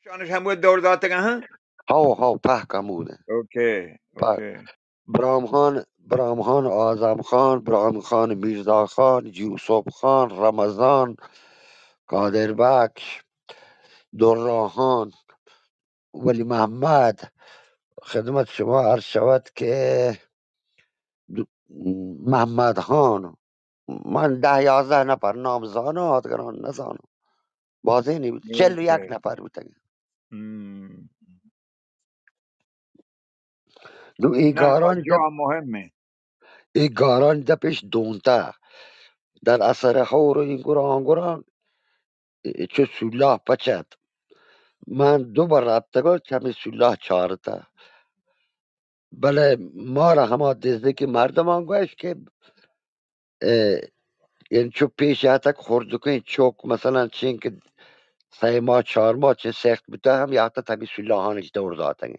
شانش هم بود دور داده ها. ها پهکمونه. اوکی. برامخان آزم خان، برام خان میرزا خان، یوسف خان، رمضان، قادر بکش، دراهان، ولی محمد. خدمت شما عرض شود که محمد خان، من 10 11 نفر نام زانو آدگران نزانو بازی نی بود. 41 اوکی. نفر بودن. دو نه جا ای گاران دپش دونته در اثر خور این گران چه سلاح پچد. من 2 بار رفتگاه کمی سلاح چارته. بله ما را همه دیزده که مردم آنگوش که یعنی چو پیش یاتک خوردکن چوک مثلا چین که 3 ماه 4 ماه چه سخت بوده هم یاتا تبی سلاحانش دور داتن.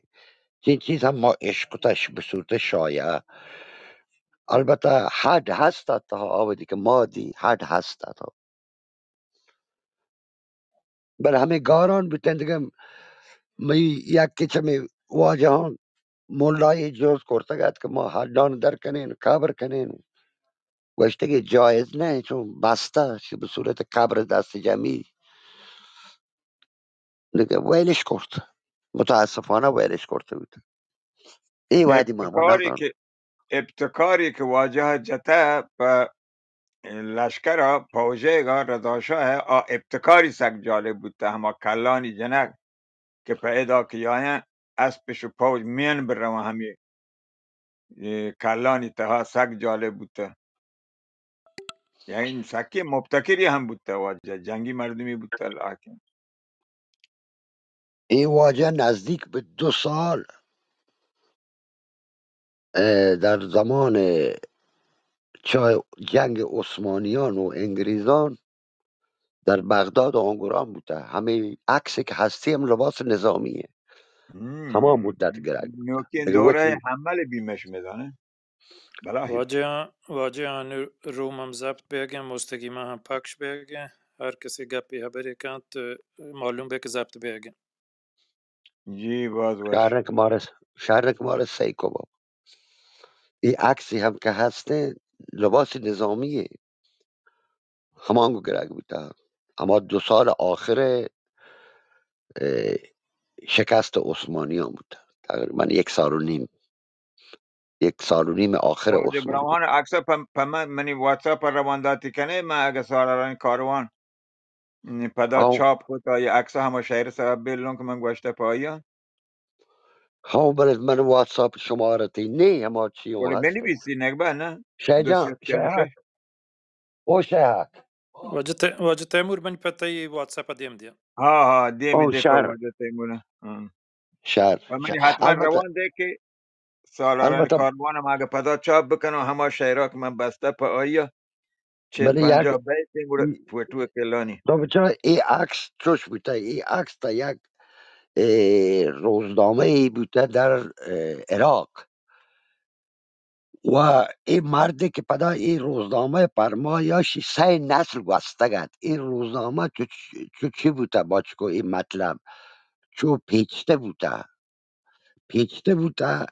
این چیز هم ما عشقتش به صورت شایع. البته حد هست تا آودی که مادی حد هست تا. بله همه گاران بودن دیگه. می یک چمی واجهان مولای جوز کرده گد که ما حدان در کنین کبر کنین گوشته که جایز نه چون بسته چه به صورت قبر دست جمعی دیگه ویلش کرد. متاسفانه ویلش کرده بود. ای وادی ما نزان. ابتکاری که واجه جته په لشکر پوجه رداشاه ابتکاری سک جالب بود همه کلانی جنگ که پیدا که یاین اسبش و پوج مین برو همی کلانی تها سک جالب بود. یعنی سکی مبتکری هم بود واجه جنگی مردمی بود لکن این واجه نزدیک به 2 سال در زمان جنگ عثمانیان و انگریزان در بغداد و آنگوران بوده. همه عکسی که هستی هم لباس نظامیه تمام مدت گرد نوکین دیگه دوره وچی حمل بیمش میدانه بلاهی واجه آن رومم ضبط بگم مستقیما هم پخش بگم هر کسی گپی haberi کند معلوم به که ضبط بگم جی باز باش شهرک مارس سیکو با این عکسی هم که هسته لباس نظامیه همانگو گرگ بوده. اما 2 سال آخر شکست عثمانیان بوده. تقریبا 1 سال و نیم آخر واجه عثمانی. برامان اکثر منی واتساپ پر روانداتی کنه من اگه سالاران کاروان پدا ها چاپ کو تا یه عکس همه شهر سبب بیلون که من گوشته پایا ها برد من واتساپ شمارتی نه اما چی اون ولی هستم بنویسی نگبه نه شهجان دوسیت که شهک میشه او شهک واجه تیمور بنی پتای واتساپ دیم دیم ها دیمی او دیپا شهر واجه تیمونه شهر و منی حتما البته روان ده که سالاران البته کاروان هم اگه پدا چاپ بکنم همه شهرها که من بسته پا آیا چل بله یک پنجاه بیت تیمور فوتو کلانی تو بچه این عکس چوش بوده. این عکس تا یک روزنامه ای بوده در عراق و این مردی که پدا این روزنامه پر ما یاشی 3 نسل گستگد. این روزنامه چو چی بوده باچکو این مطلب چو پیچته بوده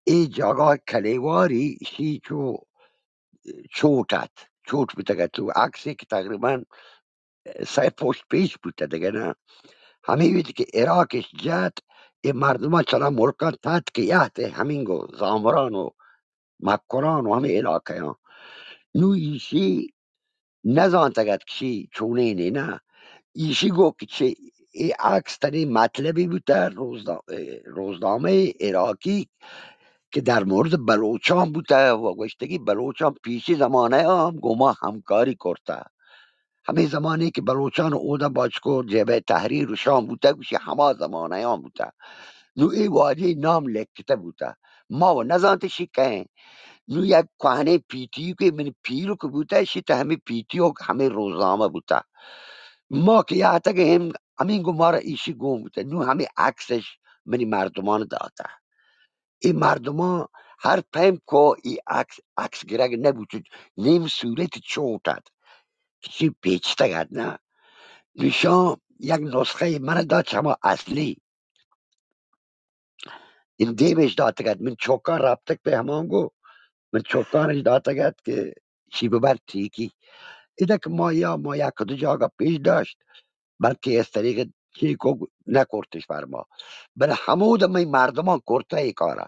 این جاگاه کلیواری شی چو چوت بوده تو عکسی که تقریبا 3 پشت پیش بوده دیگه نه همین ویدی که عراقش جد این مردم ها چرا ملکان تحت که یهده همین گو زامران و مکران و همه علاقه ها نو ایشی نزانتگد کشی چونه اینه نه ایشی گو که چه ای عکس تنی مطلبی بوده روزنامه عراقی که در مورد بلوچان بوده و گوشتگی بلوچان پیشی زمانه هم گما همکاری کرده. همه زمانی که بلوچان اوده باچکو جبه تحریر و شام بوده گوشی همه زمانه هم بوده. نو ای واجه نام لکته بوده ما و نزانته شی که نو یک کهنه پیتیو که من پیرو که بوده شی تا همه پیتیو همه روزنامه بوده. ما که یعتا که هم همین گو ما را ایشی گم بوده. نو همه عکسش منی مردمان داده. این مردمان هر پیم که این عکس گرگ نبود نیم صورت چوتد چی پیچته گد نه نشان یک نسخه من داد شما اصلی این دیمش داد من چوکان رابطه به همان گو من چوکانش داد که چی ببر تیکی ایده که ما یک دو جاگا پیش داشت بلکه از طریق چیکو نکرتش بر ما بل همود می مردمان کرته ای کاره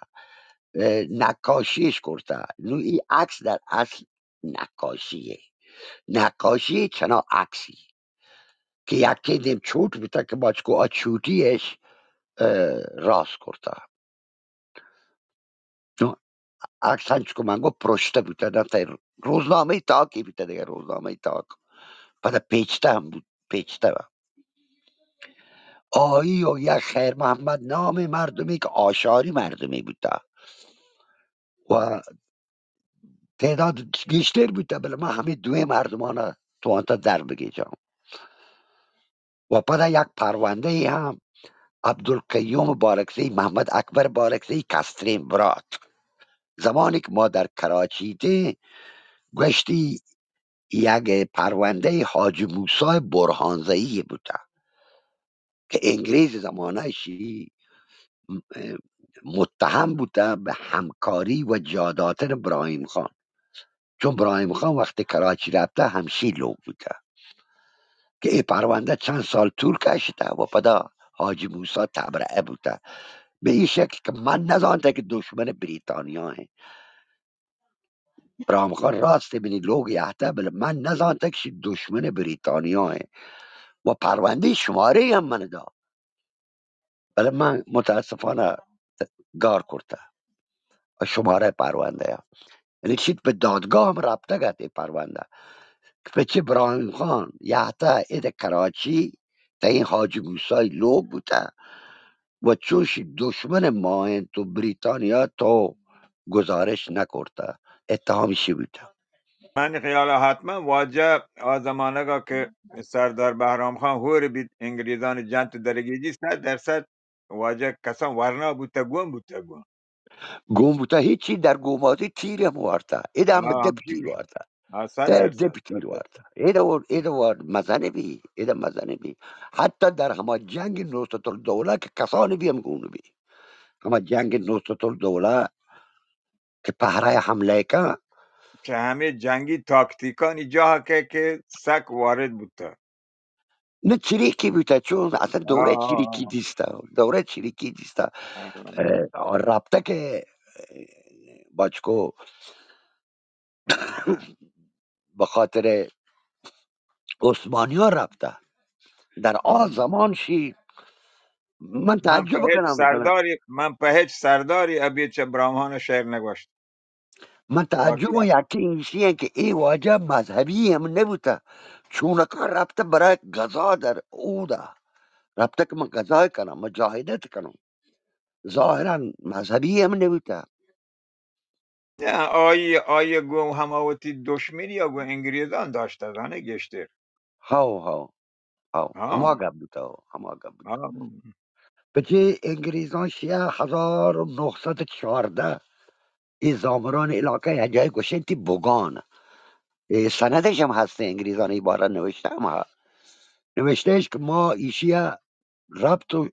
نقاشیش کرته نو این عکس در اصل نقاشیه نقاشی چنا عکسی که یکی دیم چوت بیتا که باچکو چوتیش راست کرده نو عکس هنچکو من گو پرشته بیتا در روزنامه تاکی بیتا دیگه روزنامه تاک پدا پیچته هم بود پیچته هم آیی و یک خیر محمد نام مردمی که آشاری مردمی بوده و تعداد بیشتر بوده بله ما همه دوی مردمانه تو آنتا در بگیجم و پدا یک پرونده ای هم عبدالقیوم بارکزی محمد اکبر بارکزی کسترین برات زمانی که ما در کراچی ده گشتی یک پرونده حاج موسی برهانزایی بوده که انگلیز زمانهشی متهم بوده به همکاری و جاداتن ابراهیم خان چون ابراهیم خان وقتی کراچی رفته همشی لو بوده که این پرونده چند سال طول کشیده و پدا حاجی موسی تبرئه بوده به این شکل که من نزانته که دشمن بریتانیا هست ابراهیم خان راست بینی لوگ یحته بله من نزانته که دشمن بریتانیا هست و پرونده شماره هم من دا بله من متاسفانه گار کرده و شماره پرونده هم یعنی چیت به دادگاه هم رابطه گرده پرونده که چه ابراهیم خان یحته اید کراچی تا این حاج موسی لو بوده و چوش دشمن ما هن تو بریتانیا تو گزارش نکرده اتهامشی بوده من خیال حتما واجه آزمانه که سردار بهرام خان هور بید انگلیزان جنت درگیجی 100% واجه کسان ورنا بوده گون گم بوده هیچی در گومازی تیر هم وارده ایده هم دب تیر وارده دب 100%. تیر وارده ایده وارد مزنه بی ایده مزنه بی حتی در همه جنگ نوستت الدوله که کسانی بی هم گونه بی همه جنگ نوستت الدوله که پهره حمله که که همه جنگی تاکتیکانی جا که سک وارد بوده. نه چریکی بوده چون اصلا دوره چریکی آه. دیسته دوره چریکی دیسته رابطه که باچکو به خاطر عثمانی ها رفته در آن زمان شی من تعجب کنم مثلا من په هیچ سرداری ابي چه براهمان شعر نگوشت. من تعجب واقعا یکی اینشیه که ای واجه مذهبی هم نبوده چونکه رفته برای غذا در اوده رفته که من غذای کنم مجاهدت کنم ظاهرا مذهبی هم نبوده نه آیه گو هماوتی دشمنی یا گو انگریزان داشته دانه گشتر. هاو هاو هاو ها هما گب بوده هما گب بوده ها به انگلیزان شیه 1914 این زامران علاقه هجای گوشنتی بوگان سندش هم هست انگلیزان ای باره نوشته هم نوشتهش که ما ایشیه ربط و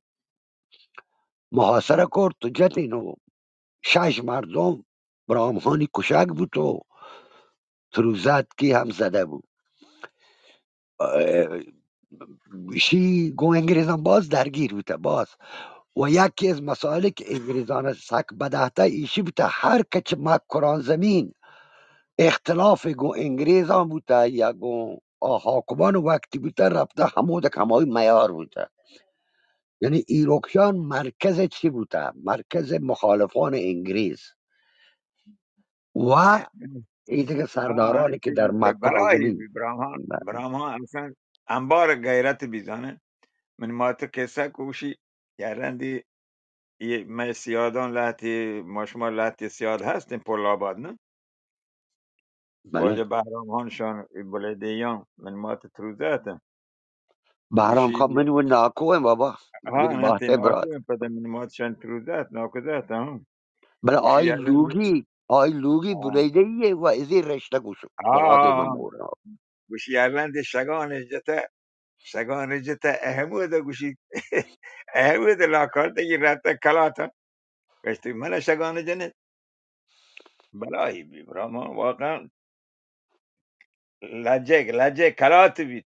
محاصره کرد تو جت اینو 6 مردم برامخانی کشک بود و تروزت کی هم زده بود شی گو انگلیزان باز درگیر بوده باز و یکی از مسائلی که انگلیزان سک بدهته ایشی بوده هر کچه مکران زمین اختلاف گو انگلیزان بوده یا گو حاکمان وقتی بوده رفته همود کمای میار بوده یعنی ایروکشان مرکز چی بوده مرکز مخالفان انگلیز و این دیگه ها سردارانی که در مکه برای زمین براهمان اصلا انبار غیرت بیزانه من ما تو کسا کوشی یارندی ما سیادان لحتی ما شما لحتی سیاد هستیم پر آباد نه بله واجه بهرامهانشان بلدیان من ما تو تروزه بهرام کوشی خان منی و ناکو هم بابا ها منی نتی باته براد ناکو پده من ما شان تروزه ناکو ذات هم بله کوشی آی لوگی بلیده ایه و ازی رشته گوشو براد آه ممورا گوشی یرلند شگان جته شگان جتا احمود گوشی احمود لاکار دیگه رفته کلاتا گشتی من شگان جنه بلایی بی برا ما واقعا لجه کلات بید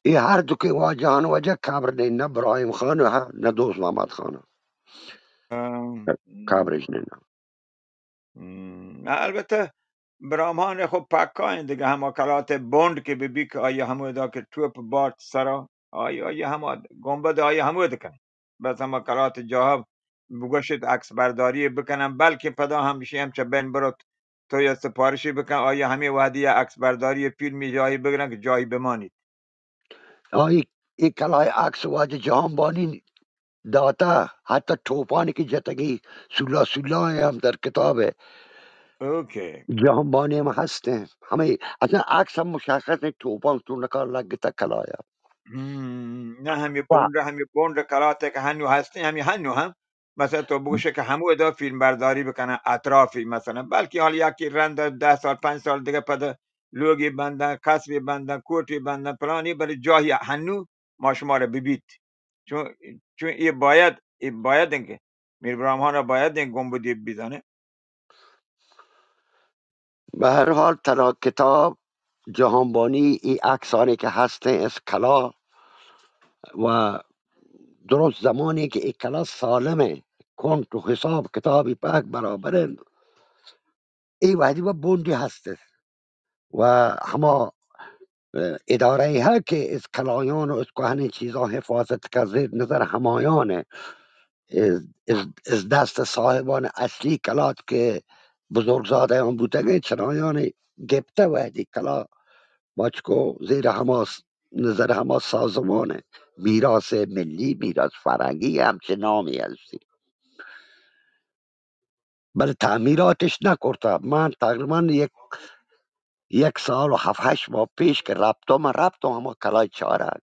این هر دو که واجهان وجه کابر نه نه ابراهیم خان و نه دوست محمد خان کابرش نه. البته برامان خب پکاین دیگه همه کلات بوند که ببی که آیا همو دا که توپ بارت سرا آیا همه گنبد آیا همو دکن بس همه کلات جاها بگوشت عکس برداری بکنم بلکه پدا همیشه همچه بین برات تو یا سپارشی بکن آیا همه وحدی عکس برداری فیلمی جایی بگیرن که جایی بمانید این کلای عکس واجه جهانبانی داتا حتی توپانی که جتگی سولا هم در کتاب اوکی جهانبانی هم هسته همه اصلا عکس هم مشخص توپان تو نکار لگتا کلایا نه و همی بوند کلاته که هنو هستی هنو هم مثلا تو بگوشه که همو دا فیلم برداری بکنن اطرافی مثلا بلکه حال یکی رند 10 سال 5 سال دیگه پده لوگی بندن کسبی بندن کوٹی بندن پلانی بلی جایی هنو ما شما رو ببید چون این باید اینکه میر برام ها را باید این گنبدی بیزنه به هر حال تنها کتاب جهانبانی این عکسانی که هسته از کلا و درست زمانی که این کلا سالمه کن تو حساب کتابی پاک برابره این وحدی و بوندی هسته و همه اداره ها که از کلایان و از کهن چیزا حفاظت که زیر نظر همایانه از دست صاحبان اصلی کلات که بزرگزاده هم بودگه چنایان گپته وحدی کلا باچکو زیر هماس نظر همه سازمانه میراث ملی میراث فرهنگی همچه نامی هستی بله تعمیراتش نکرده من تقریبا یک سال و 7-8 ماه پیش که ربطم همه کلای چارک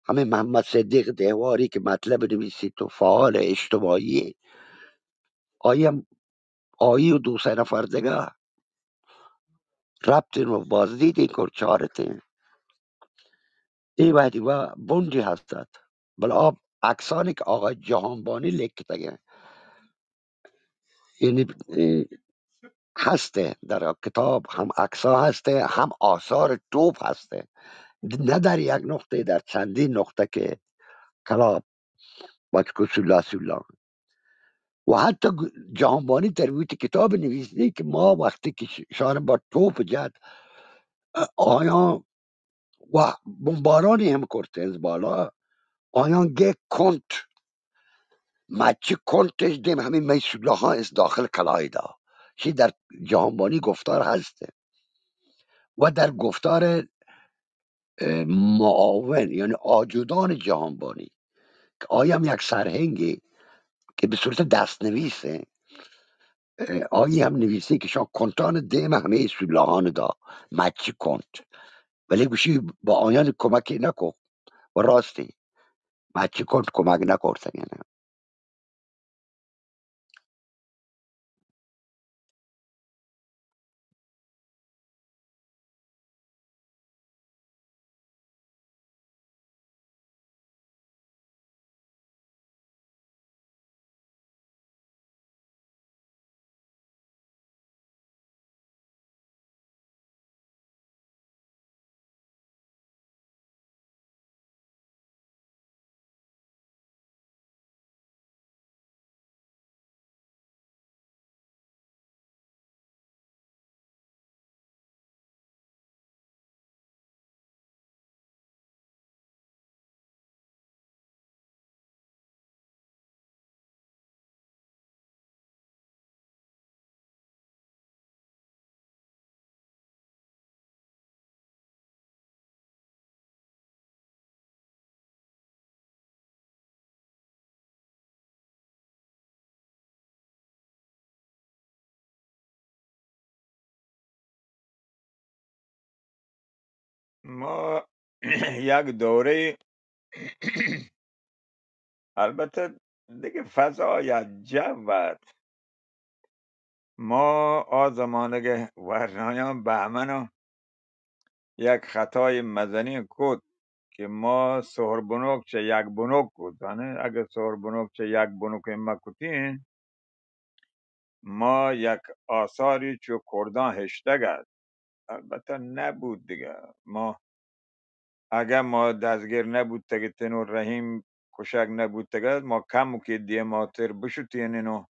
همه محمد صدیق دیواری که مطلب نویسی تو فعال اجتماعی آیی و 2-3 نفر دیگه ربط رو بازدیدی کر چارته این وحدی و بندی هستد بله آب عکسانی که آقای جهانبانی لکته یعنی هسته در کتاب هم عکسا هسته هم آثار توپ هسته نه در یک نقطه در چندین نقطه که کلاب بچکو سلا و حتی جهانبانی در ویت کتاب نویسنی که ما وقتی که شان با توپ جد آیا و بمبارانی هم کرده از بالا آیان گه کنت مچی کنتش دیم همین میسوله ها از داخل کلای دا چی در جهانبانی گفتار هسته و در گفتار معاون یعنی آجودان جهانبانی که آیم یک سرهنگی که به صورت دست نویسه آیی هم نویسه که شان کنتان دیم همه سولاهان دا مچی کنت ولی گوشی با آیان کمکی نکو و راستی مچی کنت کمک نکرده یعنی ما یک دوره البته دیگه فضای جوت ما زمانه ورنایان بهمنو یک خطای مدنی کد که ما سهر بنوک چه یک بنوک کد اگه سهر بنوک چه یک بنوک مکوتین ما یک آثاری چو کردان هشتگ است البته نبود دیگه ما اگر ما دستگیر نبود تگه تنور رحیم کشک نبود تگه ما کمو که دیماتر بشوتین اینو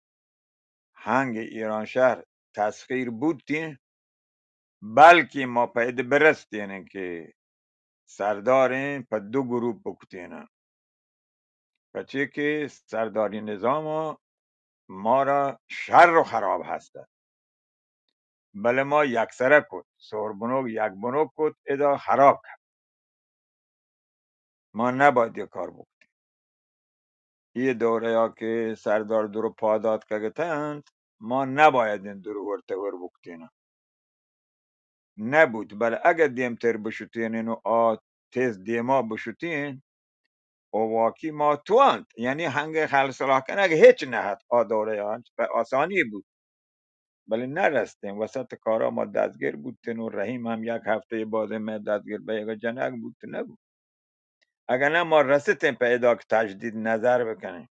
هنگ ایران شهر تسخیر بودین بلکه ما پیدا برستین که سردارین پا دو گروه بکتین بچه که سرداری نظام ما را شر و خراب هسته بله ما یکسره کد سهر بنوک یک بنوک کد ادا خراب کرد ما نباید یه کار بکن یه دوره ها که سردار درو پاداد که گتند ما نباید این درو ورته ور بکتین نبود بله اگر دیم تر بشوتین اینو تیز دیما بشوتین او واقعی ما تواند یعنی هنگ خل صلاح کن اگه هیچ نهد دوره ها به آسانی بود بله نرستیم وسط کارا ما دستگیر بودتین و رحیم هم یک هفته بعد ما دستگیر به یک جنگ بود نبود اگر نه ما رسیتیم پیدا که تجدید نظر بکنیم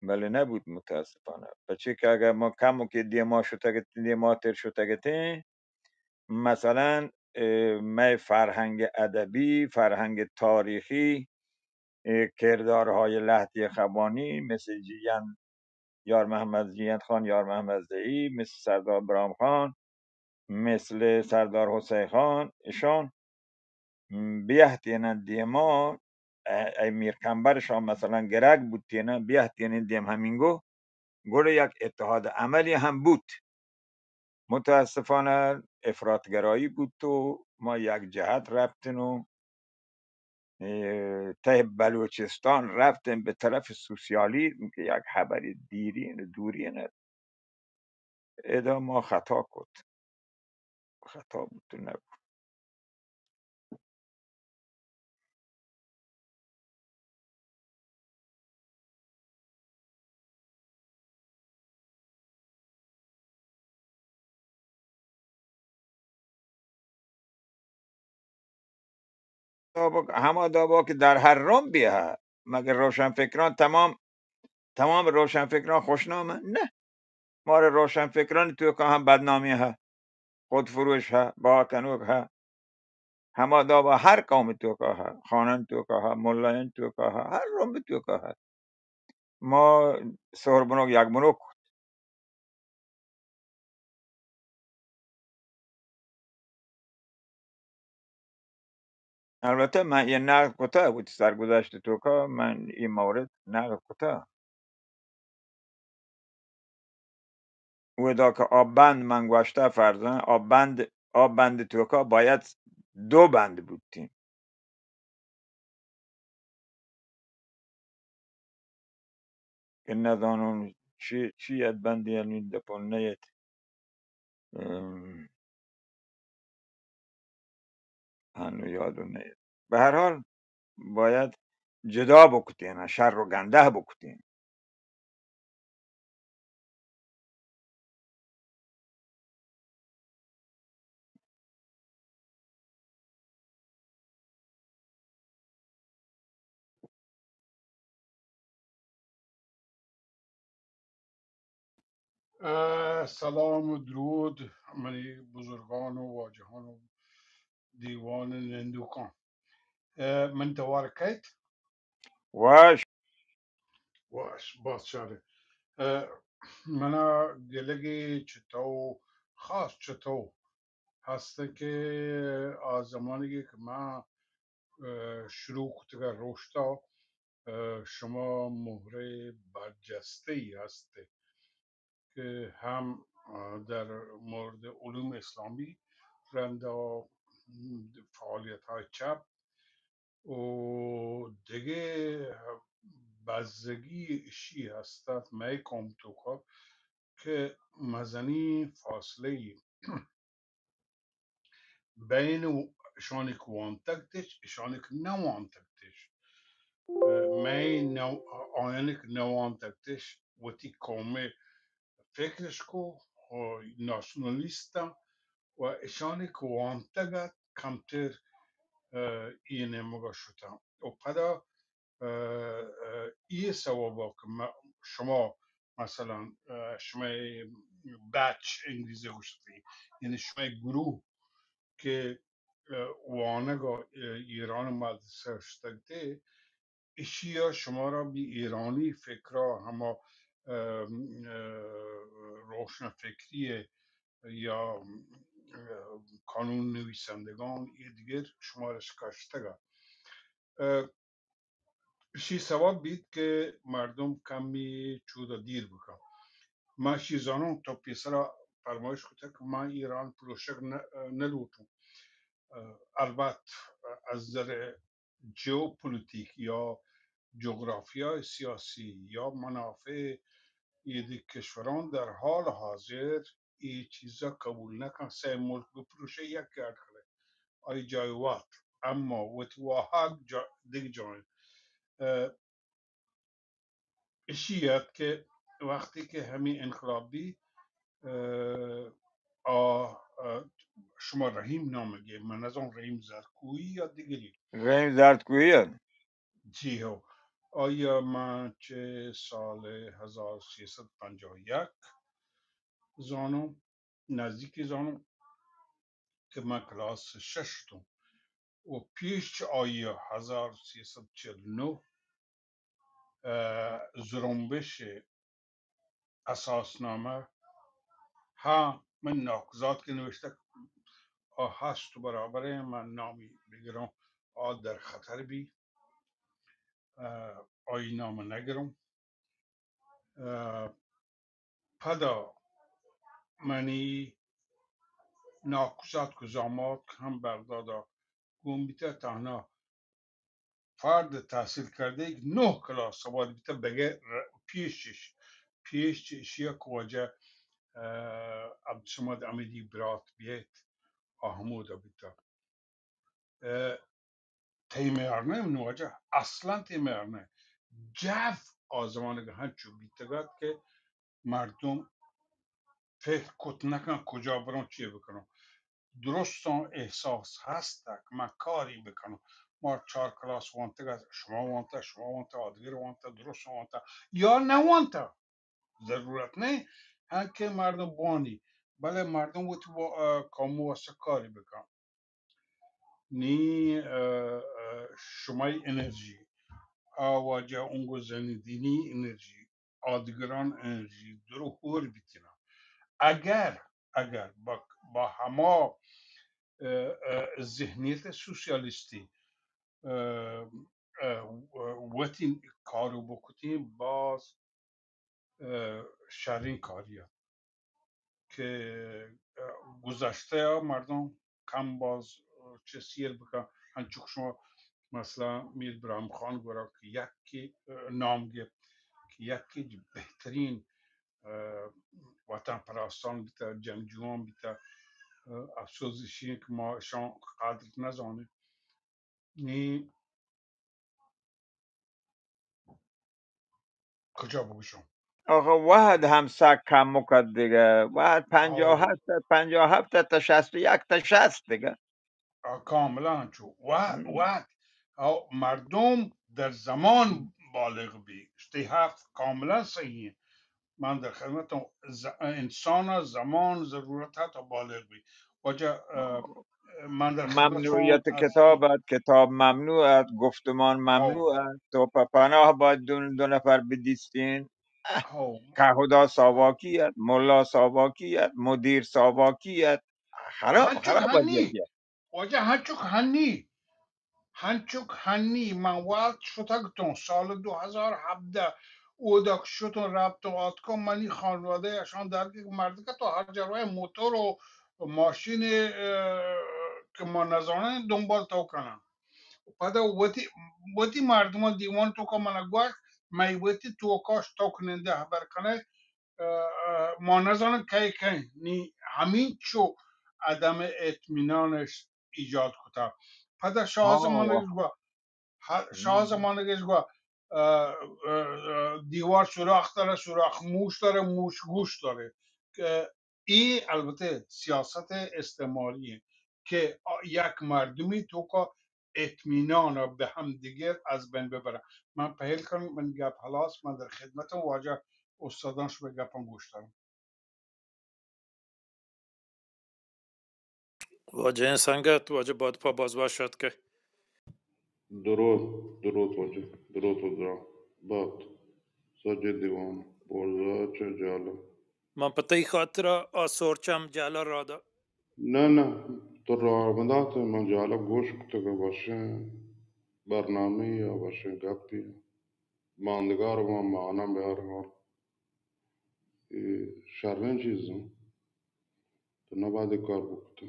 بله نبود متاسفانه بچه که اگر ما کمو که دیما شده دیما تر شده مثلا می فرهنگ ادبی فرهنگ تاریخی کردارهای لحظی خبانی مثل جیان یار محمد جیان خان یار محمد زئی مثل سردار برام خان مثل سردار حسین خان ایشان بیهتینا دیما ای میر کمبرشان مثلا گرگ بود تینا بیهتینا دیم همینگو گوره یک اتحاد عملی هم بود متاسفانه افراطگرایی بود تو ما یک جهت رفتیم و ته بلوچستان رفتیم به طرف سوسیالیسم که یک خبری دوری نه ادا ما خطا کد خطا بود تو همه دابا که در هر روم بیه مگر روشنفکران تمام روشنفکران خوشنامه نه ما روشنفکران تو که هم بدنامی ها خودفروش ها با کنوک ها همه دابا هر قوم تو که ها خانن تو که ها ملایان تو که ها هر روم تو که ها ما سهر بنوک یک بنوک البته من یه نقل کتا بود سرگذشت تو که من این مورد نقل کتا ودا که آب بند من گوشته فرزن آب بند تو که باید دو بند بودیم که ندانم چی ید بند یعنی دپون نیت هنو یادم نیت به هر حال باید جدا بکتین شر و گنده بکتین سلام و درود منی بزرگان و واجهان و دیوان نندوکان من توارکیت واش واش باز شاره منا گلگی چطو خاص چطو هسته که از زمانی که من شروع کتگه روشتا شما مهره برجسته ای هسته که هم در مورد علوم اسلامی رنده فعالیت های چپ و دیگه بزرگی اشی هستد میکم تو که مزنی فاصله بین شانك وانتكتش شانك نوانتكتش می آینک نوان تکتش وتی کومه فکرش کو و ناسیونالیستا و اشانی کوانتگت کمتر اینه مگا شدم و پدا این سوابا که شما مثلا شما بچ انگلیزی گوشتی یعنی شما گروه که وانگا ایران مدرسه شدگده اشیا شما را بی ایرانی فکرها اما روشن فکری یا کانون نویسندگان یه دیگر شما را شکاشتگا شی سواب بید که مردم کمی چودا دیر بکن ما شیزانم تا پیسرا فرمایش کتا که ما ایران پروشک نلوتم البته از نظر ژئوپلیتیک یا جغرافیای سیاسی یا منافع ایدی کشوران در حال حاضر این چیزا قبول نکن سه ملک بپروشه یک کرد کنه آی جای وقت اما وقت واحد دیگه جای اشیات که وقتی که همین انقلابی شما رحیم نامگه من از اون رحیم زرکویی یا دیگری رحیم زردکویی جی هو آیا من چه سال 1351 زانم نزدیکی زانم که من کلاس ششتم و پیش آیا 1349 زرنبش اساسنامه ها من ناکزاد که نوشته هست تو برابر من نامی بگیرم در خطر بی آی نام نگیرم پدا منی ناکزاد کزامات هم بردادا گومبیته تنها فرد تحصیل کرده یک 9 کلاس سواد بیته بگه پیشش یا کواجه عبدالصمد امیدی برات بیت آهمودا بیته تیمارنه منواجه اصلا تیمارنه جف آزمانه هنچو بیتگاد که مردم فکر کت نکن کجا برام چیه بکنم درستان احساس هست که من کاری بکنم ما 4 کلاس وانتا شما وانتا آدگر وانتا درست وانتا یا نه وانتا ضرورت نه هم که مردم بانی بله مردم وقتی با کامو واسه کاری بکن نی شمای انرژی آواجه اونگو زندینی انرژی آدگران انرژی درو هور بیتینا اگر با همه ذهنیت سوسیالیستی وقتی کارو بکنیم باز شرین کاریه که گذشته مردم کم باز چه سیر بکن هنچوک شما مثلا میر برام خان گورا که یکی نامگه که یکی بهترین وطن پرستان بیتا جنگجوان بیتا افسوزشی که ما شان قدر نزانه نی کجا بگوشم آقا واحد هم سگ کم مکد دیگه واحد آو 57 تا 61 تا 60 دیگه کاملا همچو و مردم در زمان بالغ بی شتی هفت کاملا صحیحه من در خدمت انسان زمان ضرورت تا بالغ بی وجه من در خدمت شما ممنوعیت کتاب ممنوعت گفتمان او ممنوعت تو پناه باید دو نفر بدیستین او کهودا ساواکیت ملا ساواکیت مدیر ساواکیت هنچوک خراب هنی وضعیتیه وجه هنچوک هنی من وقت شتگتون سال 2017 او دا شتون ربط و آتکا منی خانواده اشان درگی مردی که تو هر جروه موتور و ماشین که ما نزانه دنبال تو کنن پدا وطی مردمان دیوان تو که من گوش می وطی تو کاش تو کننده حبر کنه ما نزانه کی نی همین چو عدم اطمینانش ایجاد کتا پدا شاهز من شاه زمانگیش گوه دیوار سوراخ داره، سوراخ موش داره، موش گوش داره. این البته سیاست استعماریه که یک مردمی تو که اطمینان به هم دیگر از بین ببره. من پهل کنم من گپ حلاس من در خدمتم واجه استادانش به گپم گوش دارم. واجه سنگت واجه باد پا باز باشد که درود واجه درود باد سجه دیوان برزا چه جالب. من پتی خاطر آسورچم جالا رادا نه تو رامدات من جالب گوش کتا که باشه برنامه یا باشه گپی ماندگار و من معنی بیار شرن چیزم تو نباید کار بکتا.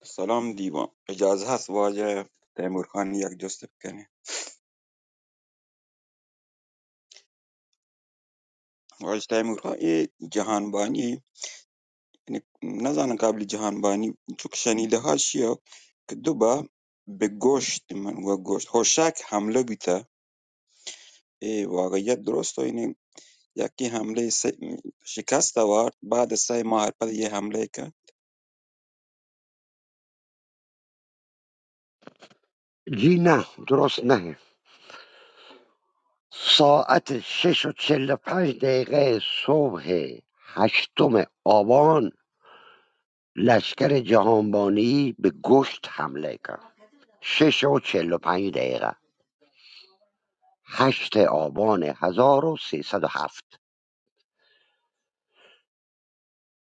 سلام دیوان، اجازه هست واجه تیمور خان یک جست بکنه؟ واجه تیمور خان جهانبانی، یعنی نزانم قبل جهانبانی چون شنیده ها چیه که دوبا به گوشت من و گوشت خوشک حمله بیته. واقعیت درست و اینه یکی حمله شکست وارد بعد 3 ماه بعد یه حمله کرد. جی نه، درست نه. ساعت 6:45 صبح 8 آبان لشکر جهانبانی به گشت حمله کرد. 6:45 8 آبان 1307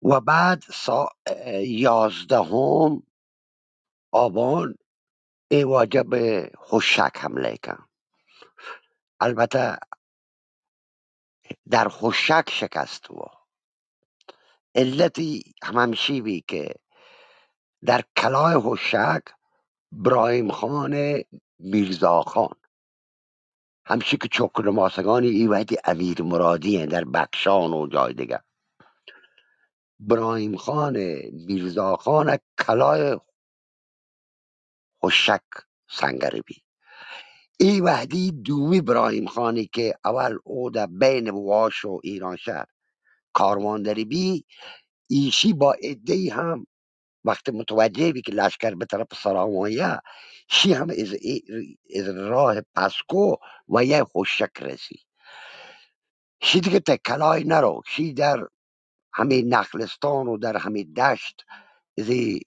و بعد 11 آبان ایواجه به خوشک حمله کرد. البته در خوشک شکست و علتی همشی بی که در کلاه خوشک برایم خان میرزا خان همچی که چکر ماسگانی ای وقتی امیر مرادی هن در بکشان و جای دیگه. برایم خان میرزا خان کلاه خوشک سنگری بی ای وحدی دومی برایم خانی که اول او در بین واش و ایران شهر کاروانداری بی ایشی با ادهی هم وقت متوجه بی که لشکر به طرف سراوانیه شی هم از راه پسکو و یه خوشک رسی شی دیگه تکلای نرو شی در همین نخلستان و در همین دشت زی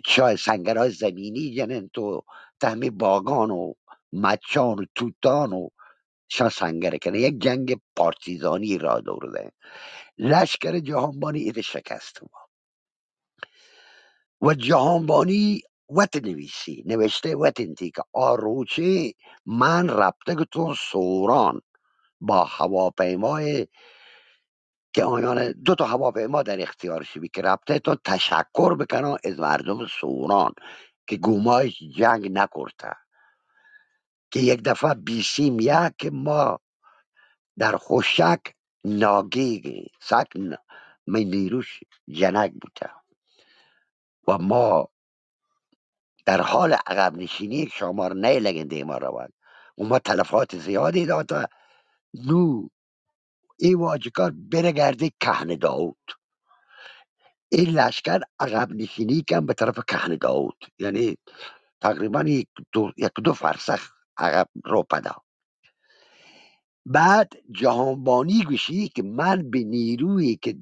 چای سنگرهای زمینی جنن تو تهمی باگان و مچان و توتان و شا سنگره کنه یک جنگ پارتیزانی را دورده. لشکر جهانبانی ایده شکست و جهانبانی وط نوشته وط انتی که آروچه من ربطه که تو سوران با هواپیمای که آیان 2 هواپیما در اختیارش بی که ربطه تو تشکر بکنه از مردم سوران که گومایش جنگ نکرده که یک دفعه بیسیم که ما در خوشک ناگیگی سکن من نیروش جنگ بوده و ما در حال عقب نشینی شمار نیلگن دیما روند و ما تلفات زیادی داده. نو این واجکار برگرده کهن داود. این لشکر عقب نشینی کن به طرف کهن داود، یعنی تقریبا یک دو فرسخ عقب رو پدا. بعد جهانبانی گوشی که من به نیروی که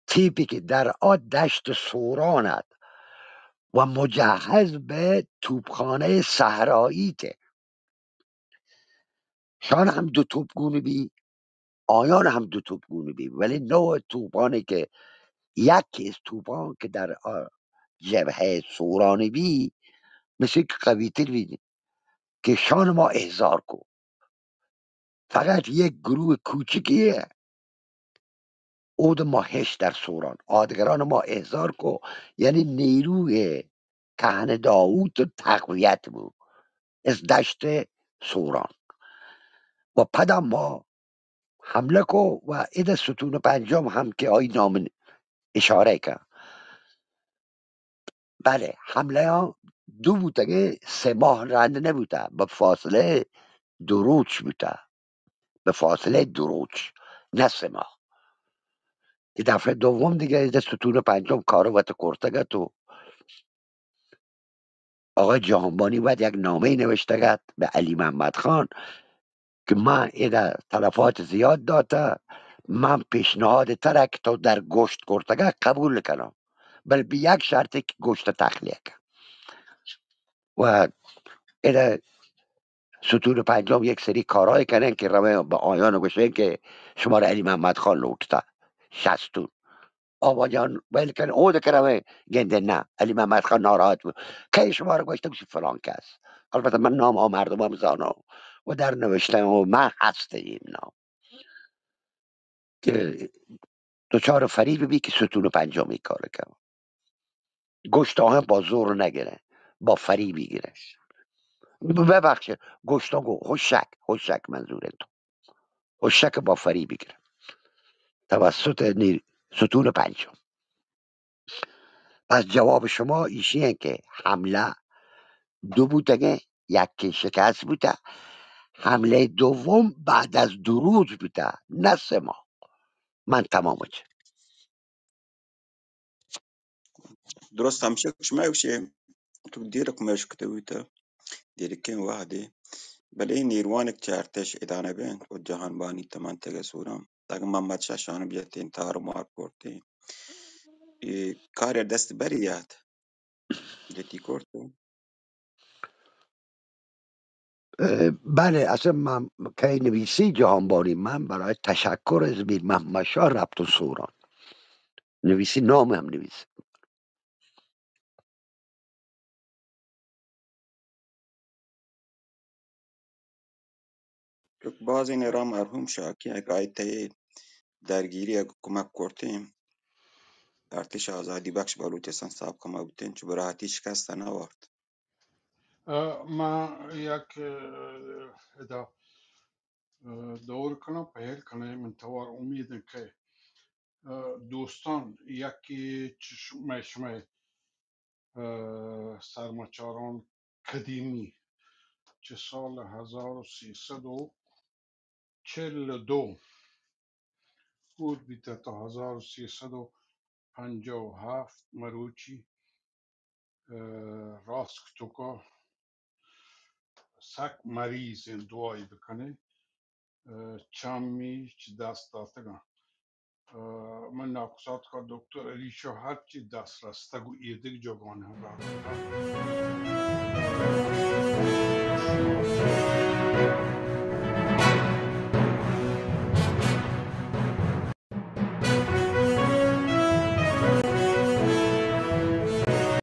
تیپی که در دشت سوراند و مجهز به توپخانه صحرایی ته شان هم 2 توپگونه بی آیان هم 2 توپگونه بی ولی نوع توپانه که یکی از توپان که در جبهه سورانی بی مثل که قوی تر بی که شان ما احضار کو فقط یک گروه کوچکیه اود ما هش در سوران آدگران ما احضار کو، یعنی نیروی کهن داوود تقویت بود از دشت سوران و پدم ما حمله کو و اید ستون 5 هم که آی نام اشاره کرد بله حمله ها دو بوده که 3 ماه رنده نبوده، به فاصله 2 روز بوده، به فاصله 2 روز، نه 3 ماه. این دفعه دوم دیگه ده ستون پنجم کارو وقت کرده تو آقای جهانبانی باید یک نامه نوشته گد به علی محمد خان که من ایده تلفات زیاد داده، من پیشنهاد ترک تا در گوشت کرتگه قبول کنم، بل به یک شرطی که گوشت تخلیه کن. و ایده ستون پنجم یک سری کارهای کنن که روی به آیان گوشن که شماره علی محمد خان لوٹتا 60. آبا جان ویل کن او که روی گنده نه علی محمد خان ناراحت بود که شماره گوشته بسی فلان کس. البته من نام ها مردم هم زانم و در نوشتم و من هست این نام که دوچار فریب بی که ستون پنجمی کار کنم. گوشت ها با زور نگیره، با فریبی گیره. ببخشه گوشت ها خوشک منظوره تو خوشک با فریبی گیره توسط ستون پنجم. پس جواب شما ایشیه که حمله دو بوده، یک شکست بوده، حمله دوم بعد از 2 روز بوده، نه 3 ماه. من تمام چه درست همشه شما وشي تو ديرك مش كتبوته ديركين واحدة بل إيه نيروانك چارتش إدانة بين والجهان باني تمان تغا سورام تاك محمد شاشان بيتين تارو مار پورتين کار دست بریاد جدی کرده بله اصلا من که نویسی جهانبانی من برای تشکر از میر محمد شاه ربط و سوران نویسی نام هم نویسی. بعضی نیرا مرحوم شاکی حکایت درگیری کمک کرتیم ارتش آزادی بخش بلوچستان صاحب کما بودن چو براتی شکست نوارد ما یک ادا دور کنم پهل کنم من توار امیدم که دوستان یکی چشمه سرماچاران قدیمی که سال 1342 بود بیده تا 1357 مروچی راست کتوکا سک مریض دعایی بکنه چمی چی دست داتگان من ناقصات که دکتر علی شو هر چی دست رستگو ایدگ جوگانه برای